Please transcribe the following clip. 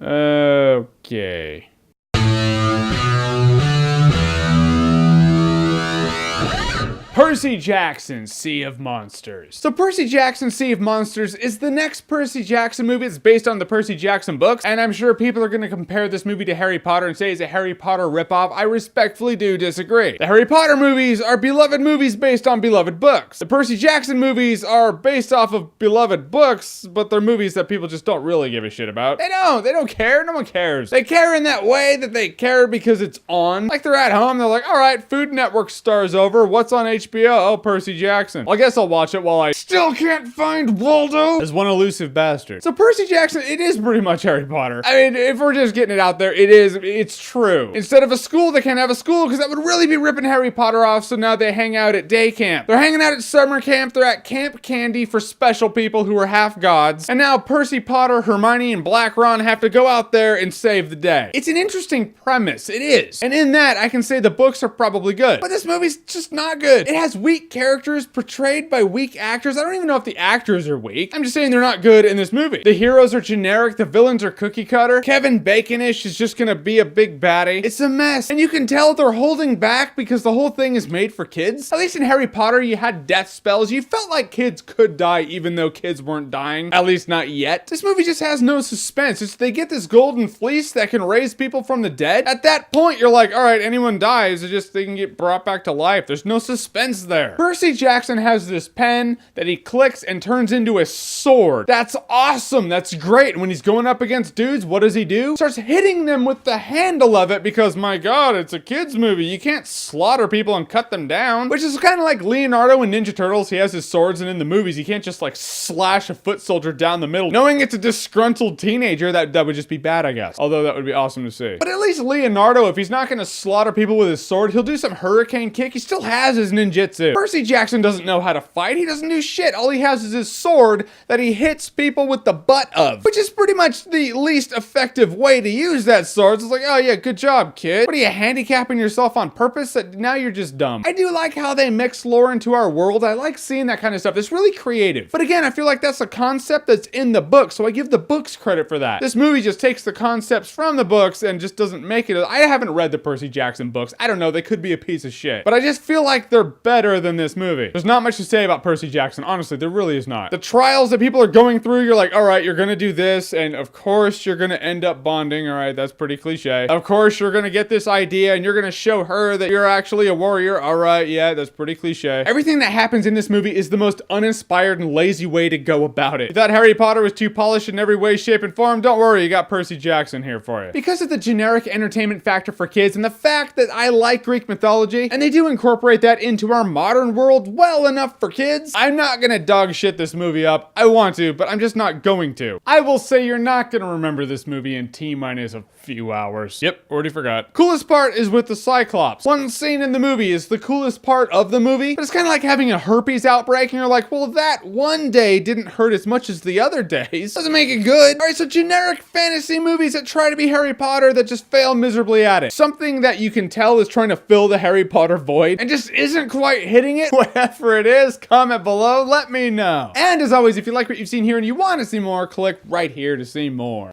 Okay. Percy Jackson's Sea of Monsters. So Percy Jackson's Sea of Monsters is the next Percy Jackson movie. It's based on the Percy Jackson books, and I'm sure people are going to compare this movie to Harry Potter and say it's a Harry Potter ripoff. I respectfully do disagree. The Harry Potter movies are beloved movies based on beloved books. The Percy Jackson movies are based off of beloved books, but they're movies that people just don't really give a shit about. They don't care. No one cares. They care in that way that they care because it's on. Like they're at home, they're like, all right, Food Network star's over. What's on HBO? Oh, Percy Jackson. Well, I guess I'll watch it while I still can't find Waldo as one elusive bastard. So Percy Jackson, it is pretty much Harry Potter. I mean, if we're just getting it out there, it's true. Instead of a school, they can't have a school because that would really be ripping Harry Potter off, so now they hang out at day camp. They're hanging out at summer camp, they're at Camp Candy for special people who are half gods, and now Percy, Potter, Hermione, and Black Ron have to go out there and save the day. It's an interesting premise, it is. And in that, I can say the books are probably good, but this movie's just not good. It has weak characters portrayed by weak actors. I don't even know if the actors are weak. I'm just saying they're not good in this movie. The heroes are generic, the villains are cookie cutter. Kevin Bacon-ish is just gonna be a big baddie. It's a mess. And you can tell they're holding back because the whole thing is made for kids. At least in Harry Potter, you had death spells. You felt like kids could die even though kids weren't dying. At least not yet. This movie just has no suspense. They get this golden fleece that can raise people from the dead. At that point, you're like, all right, anyone dies, they can get brought back to life. There's no suspense there. Percy Jackson has this pen that he clicks and turns into a sword. That's awesome. That's great. And when he's going up against dudes, what does he do? Starts hitting them with the handle of it because, my God, it's a kid's movie. You can't slaughter people and cut them down, which is kind of like Leonardo in Ninja Turtles. He has his swords, and in the movies, he can't just like slash a foot soldier down the middle. Knowing it's a disgruntled teenager, that would just be bad, I guess. Although that would be awesome to see. But at least Leonardo, if he's not going to slaughter people with his sword, he'll do some hurricane kick. He still has his ninjutsu. Percy Jackson doesn't know how to fight. He doesn't do shit. All he has is his sword that he hits people with the butt of, which is pretty much the least effective way to use that sword. So it's like, oh yeah, good job, kid. What are you, handicapping yourself on purpose? Now you're just dumb. I do like how they mix lore into our world. I like seeing that kind of stuff. It's really creative. But again, I feel like that's a concept that's in the book, so I give the books credit for that. This movie just takes the concepts from the books and just doesn't make it. I haven't read the Percy Jackson books. I don't know. They could be a piece of shit. But I just feel like they're better than this movie. There's not much to say about Percy Jackson. Honestly, there really is not. The trials that people are going through, you're like, all right, you're gonna do this, and of course you're gonna end up bonding. All right, that's pretty cliche. Of course you're gonna get this idea, and you're gonna show her that you're actually a warrior. All right, yeah, that's pretty cliche. Everything that happens in this movie is the most uninspired and lazy way to go about it. If that Harry Potter was too polished in every way, shape, and form, don't worry, you got Percy Jackson here for you. Because of the generic entertainment factor for kids, and the fact that I like Greek mythology, and they do incorporate that into our modern world well enough for kids, I'm not gonna dog shit this movie up. I want to, but I'm just not going to. I will say you're not gonna remember this movie in T-minus a few hours. Yep, already forgot. Coolest part is with the Cyclops. One scene in the movie is the coolest part of the movie, but it's kind of like having a herpes outbreak, and you're like, well, that one day didn't hurt as much as the other days. Doesn't make it good. All right, so generic fantasy movies that try to be Harry Potter that just fail miserably at it. Something that you can tell is trying to fill the Harry Potter void and just isn't quite hitting it. Whatever it is, comment below, let me know. And as always, if you like what you've seen here and you want to see more, click right here to see more.